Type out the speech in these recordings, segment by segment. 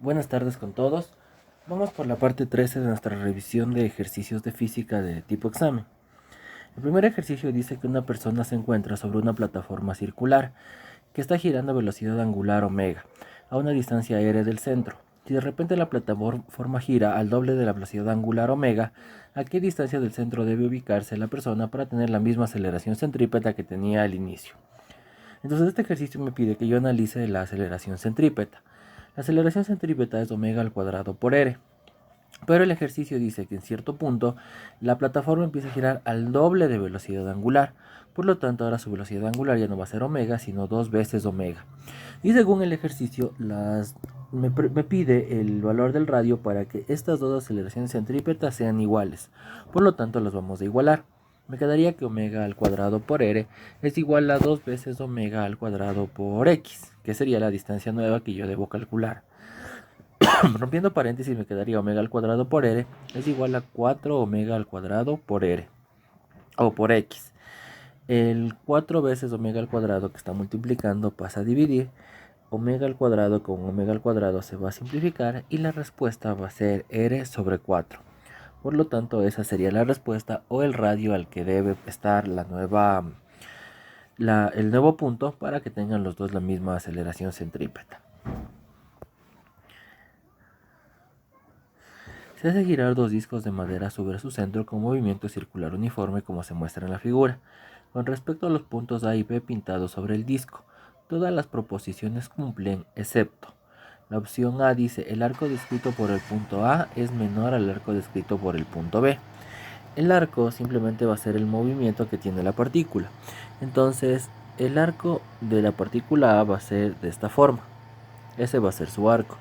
Buenas tardes con todos. Vamos por la parte 13 de nuestra revisión de ejercicios de física de tipo examen. El primer ejercicio dice que una persona se encuentra sobre una plataforma circular que está girando a velocidad angular omega a una distancia r del centro. Si de repente la plataforma gira al doble de la velocidad angular omega, ¿a qué distancia del centro debe ubicarse la persona para tener la misma aceleración centrípeta que tenía al inicio? Entonces este ejercicio me pide que yo analice la aceleración centrípeta. La aceleración centrípeta es omega al cuadrado por r. Pero el ejercicio dice que en cierto punto la plataforma empieza a girar al doble de velocidad angular. Por lo tanto, ahora su velocidad angular ya no va a ser omega, sino 2 veces omega. Y según el ejercicio, me pide el valor del radio para que estas dos aceleraciones centrípetas sean iguales. Por lo tanto, las vamos a igualar. Me quedaría que omega al cuadrado por r es igual a 2 veces omega al cuadrado por x, que sería la distancia nueva que yo debo calcular. Rompiendo paréntesis me quedaría omega al cuadrado por r es igual a 4 omega al cuadrado por r o por x. El 4 veces omega al cuadrado que está multiplicando pasa a dividir. Omega al cuadrado con omega al cuadrado se va a simplificar y la respuesta va a ser r sobre 4. Por lo tanto, esa sería la respuesta o el radio al que debe estar el nuevo punto para que tengan los dos la misma aceleración centrípeta. Se hace girar dos discos de madera sobre su centro con movimiento circular uniforme como se muestra en la figura. Con respecto a los puntos A y B pintados sobre el disco, todas las proposiciones cumplen excepto. La opción A dice el arco descrito por el punto A es menor al arco descrito por el punto B. El arco simplemente va a ser el movimiento que tiene la partícula. Entonces, el arco de la partícula A va a ser de esta forma. Ese va a ser su arco.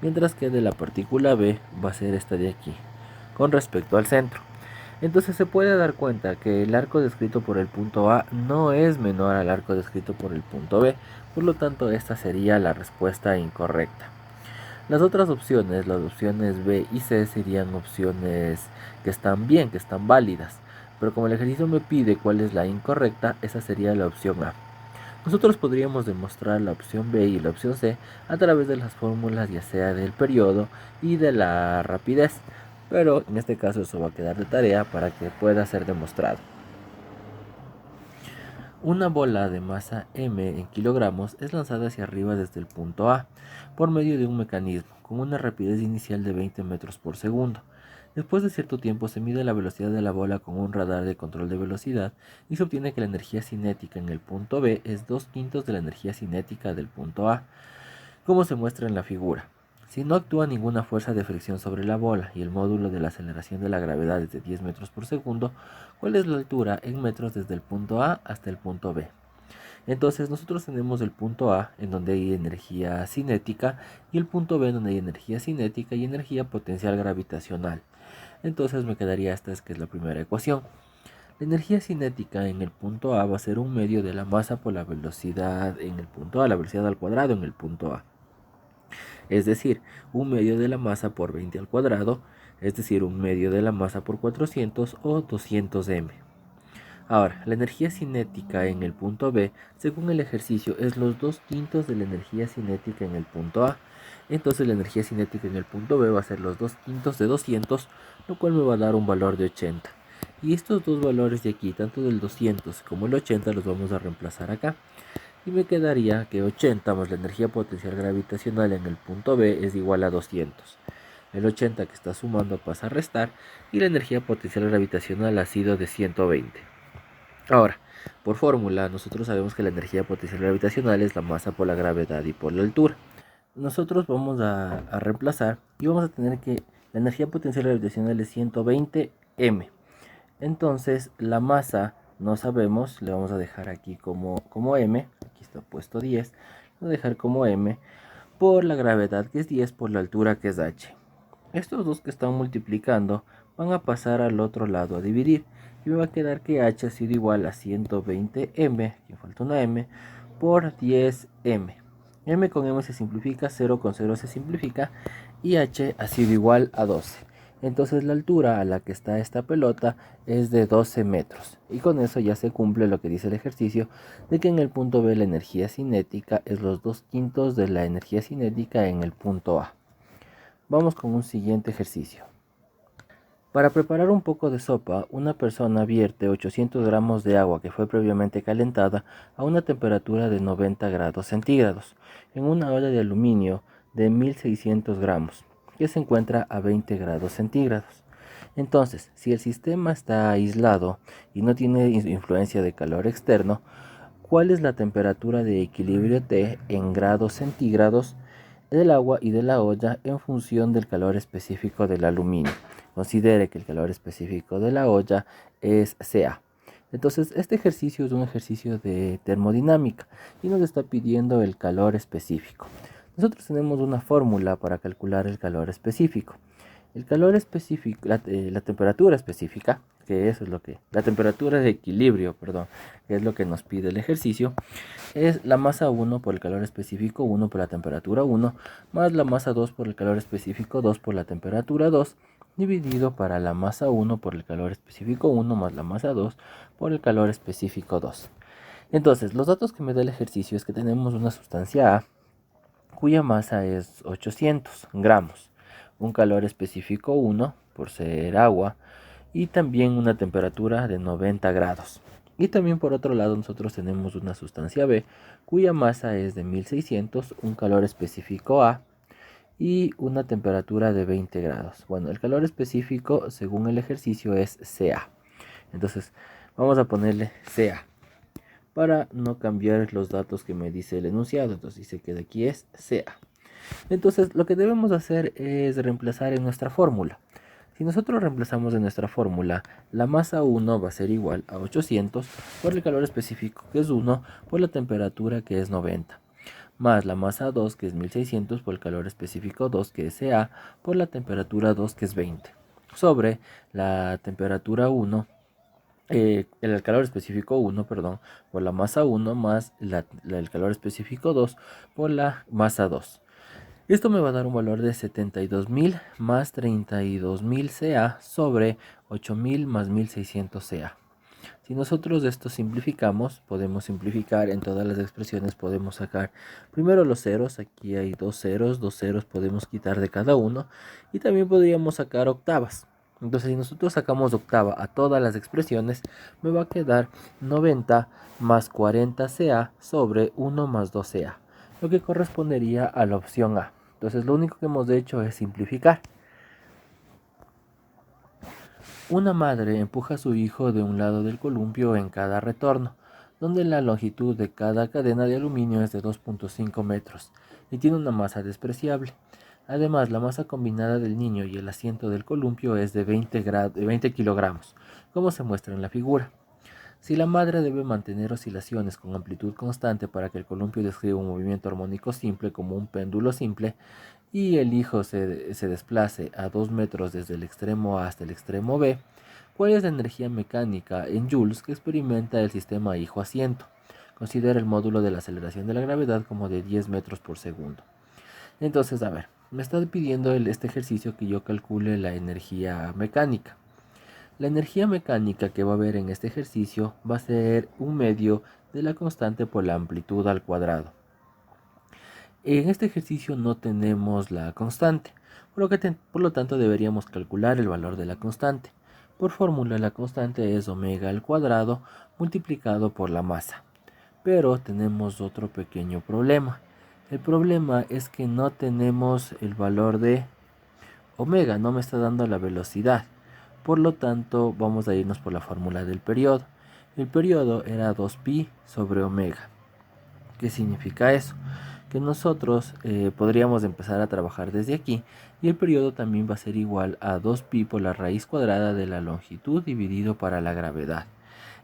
Mientras que de la partícula B va a ser esta de aquí, con respecto al centro. Entonces se puede dar cuenta que el arco descrito por el punto A no es menor al arco descrito por el punto B, por lo tanto esta sería la respuesta incorrecta. Las otras opciones, las opciones B y C, serían opciones que están bien, que están válidas, pero como el ejercicio me pide cuál es la incorrecta, esa sería la opción A. Nosotros podríamos demostrar la opción B y la opción C a través de las fórmulas ya sea del periodo y de la rapidez, pero en este caso eso va a quedar de tarea para que pueda ser demostrado. Una bola de masa m en kilogramos es lanzada hacia arriba desde el punto A por medio de un mecanismo con una rapidez inicial de 20 metros por segundo. Después de cierto tiempo se mide la velocidad de la bola con un radar de control de velocidad y se obtiene que la energía cinética en el punto B es 2/5 de la energía cinética del punto A, como se muestra en la figura. Si no actúa ninguna fuerza de fricción sobre la bola y el módulo de la aceleración de la gravedad es de 10 metros por segundo, ¿cuál es la altura en metros desde el punto A hasta el punto B? Entonces nosotros tenemos el punto A en donde hay energía cinética y el punto B en donde hay energía cinética y energía potencial gravitacional. Entonces me quedaría esta que es la primera ecuación. La energía cinética en el punto A va a ser un medio de la masa por la velocidad en el punto A, la velocidad al cuadrado en el punto A. Es decir, un medio de la masa por 20 al cuadrado, es decir, un medio de la masa por 400 o 200 m. Ahora, la energía cinética en el punto B, según el ejercicio, es los 2/5 de la energía cinética en el punto A. Entonces la energía cinética en el punto B va a ser los 2/5 de 200, lo cual me va a dar un valor de 80. Y estos dos valores de aquí, tanto del 200 como el 80, los vamos a reemplazar acá. Y me quedaría que 80 más la energía potencial gravitacional en el punto B es igual a 200. El 80 que está sumando pasa a restar y la energía potencial gravitacional ha sido de 120. Ahora, por fórmula, nosotros sabemos que la energía potencial gravitacional es la masa por la gravedad y por la altura. Nosotros vamos a reemplazar y vamos a tener que la energía potencial gravitacional es 120 m. Entonces, la masa no sabemos, le vamos a dejar aquí como m, aquí está puesto 10, vamos a dejar como m por la gravedad que es 10 por la altura que es h. Estos dos que están multiplicando van a pasar al otro lado a dividir y me va a quedar que h ha sido igual a 120 m, aquí falta una m, por 10 m. M con m se simplifica, 0 con 0 se simplifica y h ha sido igual a 12. Entonces la altura a la que está esta pelota es de 12 metros. Y con eso ya se cumple lo que dice el ejercicio de que en el punto B la energía cinética es los 2/5 de la energía cinética en el punto A. Vamos con un siguiente ejercicio. Para preparar un poco de sopa, una persona vierte 800 gramos de agua que fue previamente calentada a una temperatura de 90 grados centígrados en una olla de aluminio de 1600 gramos que se encuentra a 20 grados centígrados. Entonces, si el sistema está aislado y no tiene influencia de calor externo, ¿cuál es la temperatura de equilibrio T en grados centígrados del agua y de la olla en función del calor específico del aluminio? Considere que el calor específico de la olla es Ca. Entonces, este ejercicio es un ejercicio de termodinámica y nos está pidiendo el calor específico. Nosotros tenemos una fórmula para calcular el calor específico. El calor específico, la temperatura específica, que eso es lo que, la temperatura de equilibrio, perdón, que es lo que nos pide el ejercicio, es la masa 1 por el calor específico 1 por la temperatura 1, más la masa 2 por el calor específico 2 por la temperatura 2, dividido para la masa 1 por el calor específico 1 más la masa 2 por el calor específico 2. Entonces, los datos que me da el ejercicio es que tenemos una sustancia A cuya masa es 800 gramos, un calor específico 1 por ser agua y también una temperatura de 90 grados. Y también por otro lado nosotros tenemos una sustancia B cuya masa es de 1600, un calor específico A y una temperatura de 20 grados. Bueno, el calor específico según el ejercicio es Ca. Entonces vamos a ponerle Ca para no cambiar los datos que me dice el enunciado. Entonces dice que de aquí es Ca. Entonces lo que debemos hacer es reemplazar en nuestra fórmula. Si nosotros reemplazamos en nuestra fórmula, la masa 1 va a ser igual a 800 por el calor específico que es 1 por la temperatura que es 90, más la masa 2 que es 1600 por el calor específico 2 que es Ca por la temperatura 2 que es 20, sobre la temperatura 1, el calor específico 1, perdón, por la masa 1 más el calor específico 2 por la masa 2. Esto me va a dar un valor de 72.000 más 32.000 Ca sobre 8.000 más 1.600 Ca. Si nosotros esto simplificamos, podemos simplificar en todas las expresiones, podemos sacar primero los ceros, aquí hay dos ceros podemos quitar de cada uno y también podríamos sacar octavas. Entonces si nosotros sacamos octava a todas las expresiones, me va a quedar 90 más 40 Ca sobre 1 más 2 Ca, lo que correspondería a la opción A. Entonces lo único que hemos hecho es simplificar. Una madre empuja a su hijo de un lado del columpio en cada retorno, donde la longitud de cada cadena de aluminio es de 2.5 metros y tiene una masa despreciable. Además, la masa combinada del niño y el asiento del columpio es de 20 kilogramos, como se muestra en la figura. Si la madre debe mantener oscilaciones con amplitud constante para que el columpio describa un movimiento armónico simple como un péndulo simple, y el hijo se desplace a 2 metros desde el extremo A hasta el extremo B, ¿cuál es la energía mecánica en joules que experimenta el sistema hijo-asiento? Considera el módulo de la aceleración de la gravedad como de 10 metros por segundo. Entonces, a ver, me está pidiendo este ejercicio que yo calcule la energía mecánica. La energía mecánica que va a haber en este ejercicio va a ser un medio de la constante por la amplitud al cuadrado. En este ejercicio no tenemos la constante, por lo tanto deberíamos calcular el valor de la constante. Por fórmula la constante es omega al cuadrado multiplicado por la masa. Pero tenemos otro pequeño problema. El problema es que no tenemos el valor de omega, no me está dando la velocidad. Por lo tanto vamos a irnos por la fórmula del periodo. El periodo era 2pi sobre omega. ¿Qué significa eso? Que nosotros podríamos empezar a trabajar desde aquí y el periodo también va a ser igual a 2pi por la raíz cuadrada de la longitud dividido para la gravedad.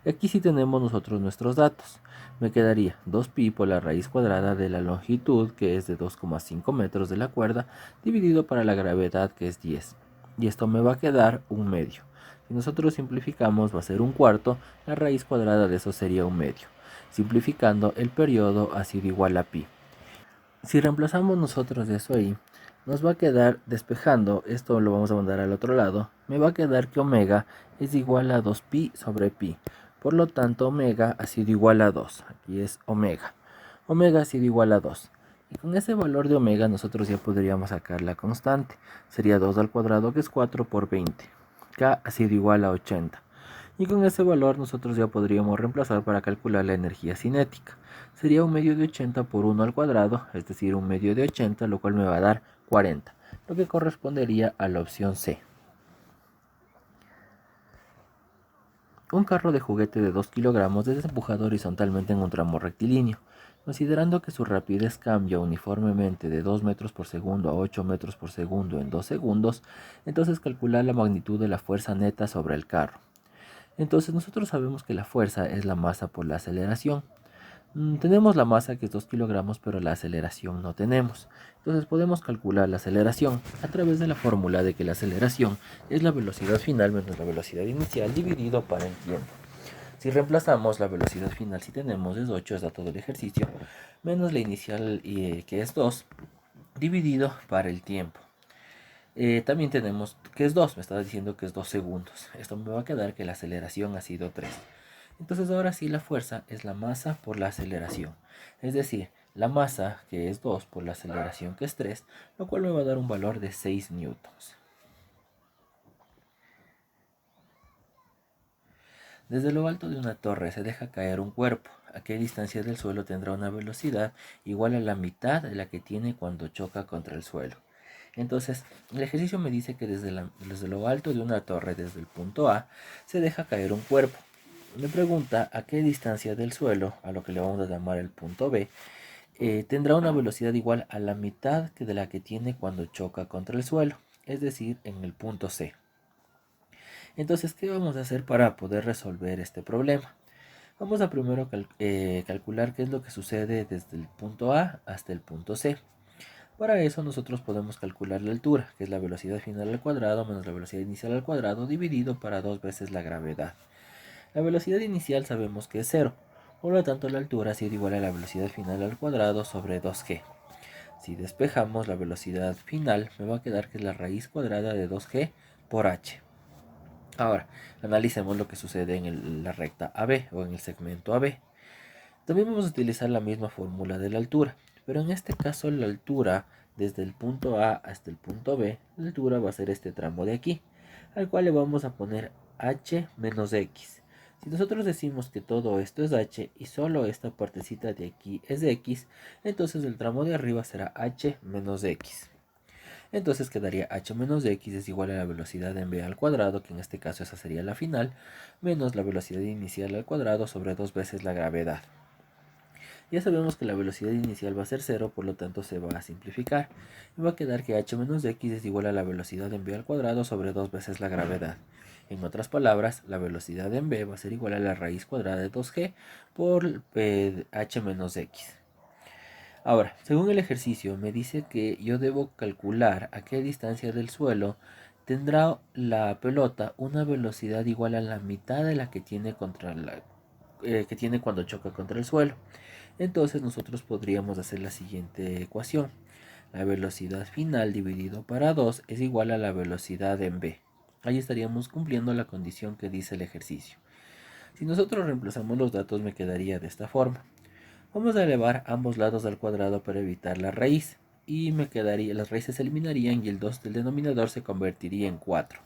Aquí sí tenemos nosotros nuestros datos. Me quedaría 2pi por la raíz cuadrada de la longitud, que es de 2,5 metros de la cuerda, dividido para la gravedad, que es 10. Y esto me va a quedar un medio. Si nosotros simplificamos va a ser un cuarto, la raíz cuadrada de eso sería un medio. Simplificando, el periodo ha sido igual a pi. Si reemplazamos nosotros eso ahí, nos va a quedar despejando, esto lo vamos a mandar al otro lado, me va a quedar que omega es igual a 2pi sobre pi. Por lo tanto, omega ha sido igual a 2. Aquí es omega. Omega ha sido igual a 2. Y con ese valor de omega nosotros ya podríamos sacar la constante. Sería 2 al cuadrado, que es 4 por 20. K ha sido igual a 80. Y con ese valor nosotros ya podríamos reemplazar para calcular la energía cinética. Sería un medio de 80 por 1 al cuadrado, es decir, un medio de 80, lo cual me va a dar 40, lo que correspondería a la opción C. Un carro de juguete de 2 kilogramos es empujado horizontalmente en un tramo rectilíneo. Considerando que su rapidez cambia uniformemente de 2 metros por segundo a 8 metros por segundo en 2 segundos, entonces calcular la magnitud de la fuerza neta sobre el carro. Entonces nosotros sabemos que la fuerza es la masa por la aceleración. Tenemos la masa que es 2 kilogramos, pero la aceleración no tenemos. Entonces podemos calcular la aceleración a través de la fórmula de que la aceleración es la velocidad final menos la velocidad inicial dividido para el tiempo. Si reemplazamos la velocidad final, si tenemos es 8, es dato del ejercicio, menos la inicial que es 2, dividido para el tiempo. También tenemos que es 2, me estaba diciendo que es 2 segundos. Esto me va a quedar que la aceleración ha sido 3. Entonces ahora sí la fuerza es la masa por la aceleración. Es decir, la masa que es 2 por la aceleración que es 3, lo cual me va a dar un valor de 6 newtons. Desde lo alto de una torre se deja caer un cuerpo. ¿A qué distancia del suelo tendrá una velocidad igual a la mitad de la que tiene cuando choca contra el suelo? Entonces, el ejercicio me dice que desde lo alto de una torre, desde el punto A, se deja caer un cuerpo. Me pregunta a qué distancia del suelo, a lo que le vamos a llamar el punto B, tendrá una velocidad igual a la mitad de la que tiene cuando choca contra el suelo, es decir, en el punto C. Entonces, ¿qué vamos a hacer para poder resolver este problema? Vamos a primero calcular qué es lo que sucede desde el punto A hasta el punto C. Para eso nosotros podemos calcular la altura, que es la velocidad final al cuadrado menos la velocidad inicial al cuadrado dividido para 2 veces la gravedad. La velocidad inicial sabemos que es 0, por lo tanto la altura ha sido igual a la velocidad final al cuadrado sobre 2g. Si despejamos la velocidad final, me va a quedar que es la raíz cuadrada de 2g por h. Ahora, analicemos lo que sucede en la recta AB o en el segmento AB. También vamos a utilizar la misma fórmula de la altura, pero en este caso la altura desde el punto A hasta el punto B, la altura va a ser este tramo de aquí, al cual le vamos a poner h menos x. Si nosotros decimos que todo esto es h y solo esta partecita de aquí es x, entonces el tramo de arriba será h menos x. Entonces quedaría h menos x es igual a la velocidad en v al cuadrado, que en este caso esa sería la final, menos la velocidad inicial al cuadrado sobre 2 veces la gravedad. Ya sabemos que la velocidad inicial va a ser 0, por lo tanto se va a simplificar. Y va a quedar que h menos x es igual a la velocidad en v al cuadrado sobre 2 veces la gravedad. En otras palabras, la velocidad en v va a ser igual a la raíz cuadrada de 2g por h menos x. Ahora, según el ejercicio, me dice que yo debo calcular a qué distancia del suelo tendrá la pelota una velocidad igual a la mitad de la que tiene que tiene cuando choca contra el suelo. Entonces nosotros podríamos hacer la siguiente ecuación. La velocidad final dividido para 2 es igual a la velocidad en v. Ahí estaríamos cumpliendo la condición que dice el ejercicio. Si nosotros reemplazamos los datos me quedaría de esta forma. Vamos a elevar ambos lados al cuadrado para evitar la raíz. Y me quedaría, las raíces se eliminarían y el 2 del denominador se convertiría en 4.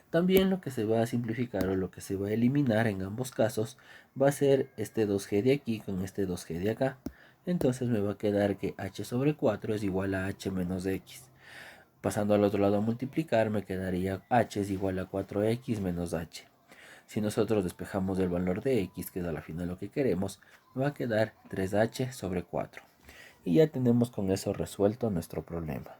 También lo que se va a simplificar o lo que se va a eliminar en ambos casos va a ser este 2g de aquí con este 2g de acá. Entonces me va a quedar que h sobre 4 es igual a h menos x. Pasando al otro lado a multiplicar me quedaría h es igual a 4x menos h. Si nosotros despejamos el valor de x, que es a la final lo que queremos, me va a quedar 3h sobre 4. Y ya tenemos con eso resuelto nuestro problema.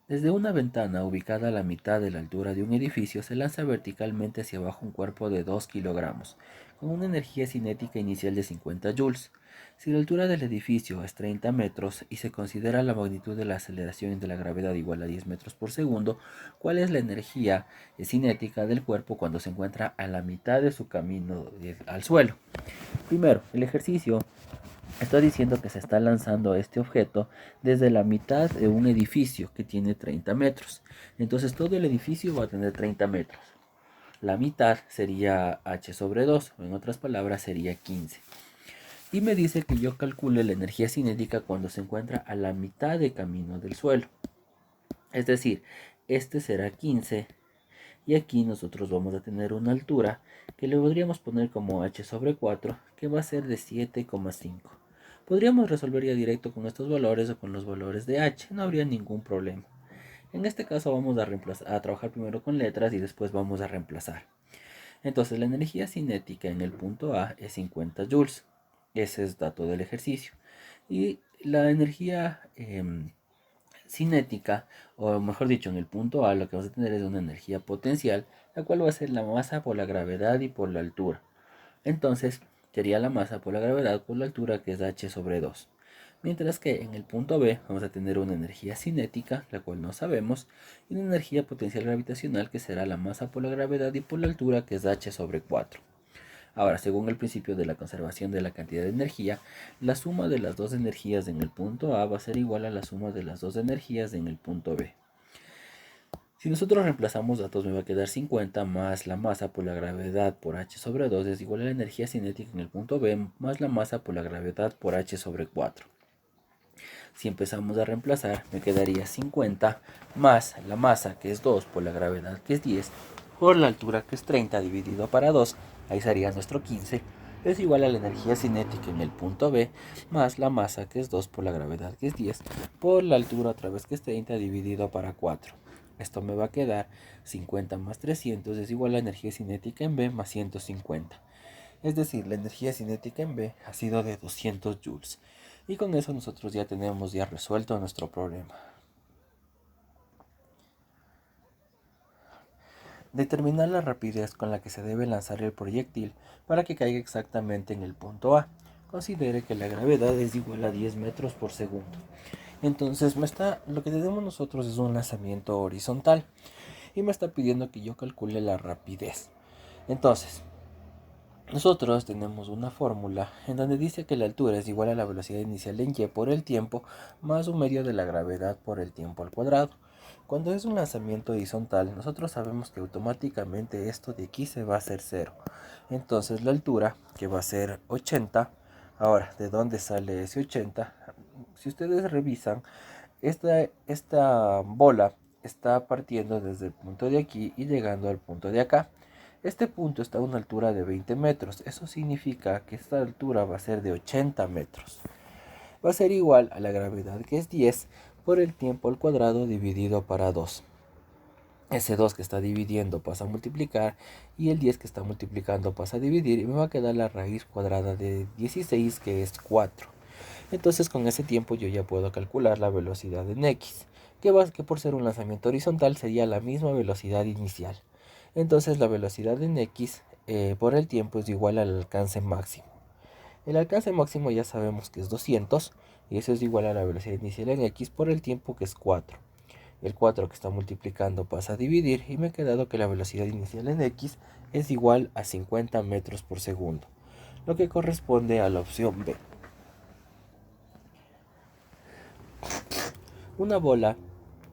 Desde una ventana ubicada a la mitad de la altura de un edificio se lanza verticalmente hacia abajo un cuerpo de 2 kilogramos, con una energía cinética inicial de 50 joules. Si la altura del edificio es 30 metros y se considera la magnitud de la aceleración de la gravedad igual a 10 metros por segundo, ¿cuál es la energía cinética del cuerpo cuando se encuentra a la mitad de su camino al suelo? Primero, el ejercicio está diciendo que se está lanzando este objeto desde la mitad de un edificio que tiene 30 metros. Entonces todo el edificio va a tener 30 metros. La mitad sería h sobre 2, o en otras palabras sería 15. Y me dice que yo calcule la energía cinética cuando se encuentra a la mitad de camino del suelo. Es decir, este será 15 y aquí nosotros vamos a tener una altura que le podríamos poner como h sobre 4, que va a ser de 7,5. Podríamos resolver ya directo con estos valores o con los valores de h, no habría ningún problema. En este caso vamos a trabajar primero con letras y después vamos a reemplazar. Entonces la energía cinética en el punto A es 50 joules. Ese es dato del ejercicio. Y la energía cinética, o mejor dicho, en el punto A lo que vamos a tener es una energía potencial, la cual va a ser la masa por la gravedad y por la altura. Entonces sería la masa por la gravedad por la altura, que es h sobre 2. Mientras que en el punto B vamos a tener una energía cinética, la cual no sabemos, y una energía potencial gravitacional, que será la masa por la gravedad y por la altura, que es h sobre 4. Ahora, según el principio de la conservación de la cantidad de energía, la suma de las dos energías en el punto A va a ser igual a la suma de las dos energías en el punto B. Si nosotros reemplazamos datos, me va a quedar 50 más la masa por la gravedad por h sobre 2 es igual a la energía cinética en el punto B más la masa por la gravedad por h sobre 4. Si empezamos a reemplazar, me quedaría 50 más la masa, que es 2, por la gravedad, que es 10, por la altura, que es 30, dividido para 2, ahí sería nuestro 15, es igual a la energía cinética en el punto B, más la masa, que es 2, por la gravedad, que es 10, por la altura, otra vez, que es 30, dividido para 4. Esto me va a quedar 50 más 300 es igual a la energía cinética en B más 150. Es decir, la energía cinética en B ha sido de 200 joules. Y con eso nosotros ya tenemos resuelto nuestro problema. Determinar la rapidez con la que se debe lanzar el proyectil para que caiga exactamente en el punto A. Considere que la gravedad es igual a 10 metros por segundo. Entonces lo que tenemos nosotros es un lanzamiento horizontal y me está pidiendo que yo calcule la rapidez. Entonces, nosotros tenemos una fórmula en donde dice que la altura es igual a la velocidad inicial en y por el tiempo más un medio de la gravedad por el tiempo al cuadrado. Cuando es un lanzamiento horizontal, nosotros sabemos que automáticamente esto de aquí se va a hacer 0. Entonces la altura, que va a ser 80, ahora, ¿de dónde sale ese 80? Si ustedes revisan, esta bola está partiendo desde el punto de aquí y llegando al punto de acá. Este punto está a una altura de 20 metros. Eso significa que esta altura va a ser de 80 metros. Va a ser igual a la gravedad, que es 10, por el tiempo al cuadrado dividido para 2. Ese 2 que está dividiendo pasa a multiplicar y el 10 que está multiplicando pasa a dividir y me va a quedar la raíz cuadrada de 16, que es 4. Entonces con ese tiempo yo ya puedo calcular la velocidad en x, que por ser un lanzamiento horizontal sería la misma velocidad inicial. Entonces la velocidad en x por el tiempo es igual al alcance máximo. El alcance máximo ya sabemos que es 200 y eso es igual a la velocidad inicial en x por el tiempo, que es 4. El 4 que está multiplicando pasa a dividir y me ha quedado que la velocidad inicial en x es igual a 50 metros por segundo, lo que corresponde a la opción B. Una bola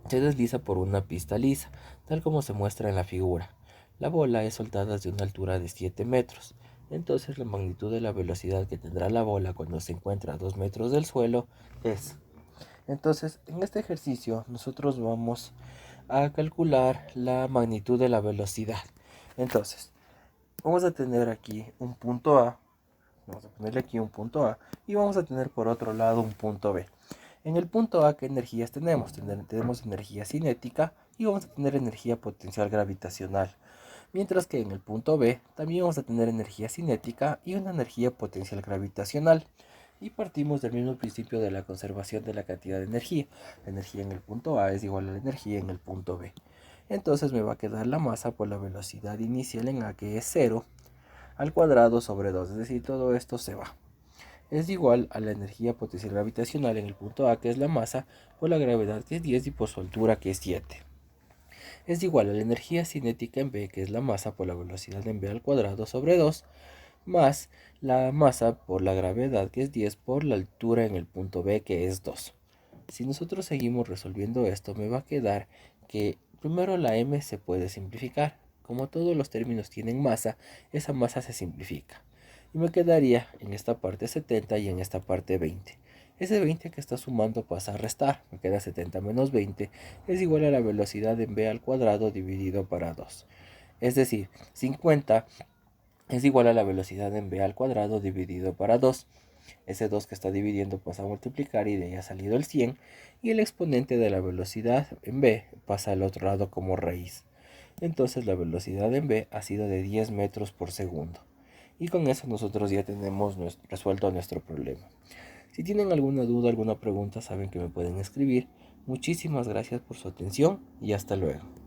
se desliza por una pista lisa, tal como se muestra en la figura. La bola es soltada desde una altura de 7 metros. Entonces la magnitud de la velocidad que tendrá la bola cuando se encuentra a 2 metros del suelo es. Entonces, en este ejercicio nosotros vamos a calcular la magnitud de la velocidad. Entonces, vamos a tener aquí un punto A. Vamos a ponerle aquí un punto A y vamos a tener por otro lado un punto B. En el punto A, ¿qué energías tenemos? Tenemos energía cinética y vamos a tener energía potencial gravitacional. Mientras que en el punto B también vamos a tener energía cinética y una energía potencial gravitacional. Y partimos del mismo principio de la conservación de la cantidad de energía. La energía en el punto A es igual a la energía en el punto B. Entonces me va a quedar la masa por la velocidad inicial en A, que es 0, al cuadrado sobre 2. Es decir, todo esto se va. Es igual a la energía potencial gravitacional en el punto A, que es la masa, por la gravedad, que es 10, y por su altura, que es 7. Es igual a la energía cinética en B, que es la masa por la velocidad en B al cuadrado sobre 2, más la masa por la gravedad, que es 10, por la altura en el punto B, que es 2. Si nosotros seguimos resolviendo esto, me va a quedar que primero la m se puede simplificar. Como todos los términos tienen masa, esa masa se simplifica. Y me quedaría en esta parte 70 y en esta parte 20. Ese 20 que está sumando pasa a restar. Me queda 70 menos 20 es igual a la velocidad en v al cuadrado dividido para 2. Es decir, 50 es igual a la velocidad en v al cuadrado dividido para 2. Ese 2 que está dividiendo pasa a multiplicar y de ahí ha salido el 100. Y el exponente de la velocidad en v pasa al otro lado como raíz. Entonces la velocidad en v ha sido de 10 metros por segundo. Y con eso nosotros ya tenemos resuelto nuestro problema. Si tienen alguna duda, alguna pregunta, saben que me pueden escribir. Muchísimas gracias por su atención y hasta luego.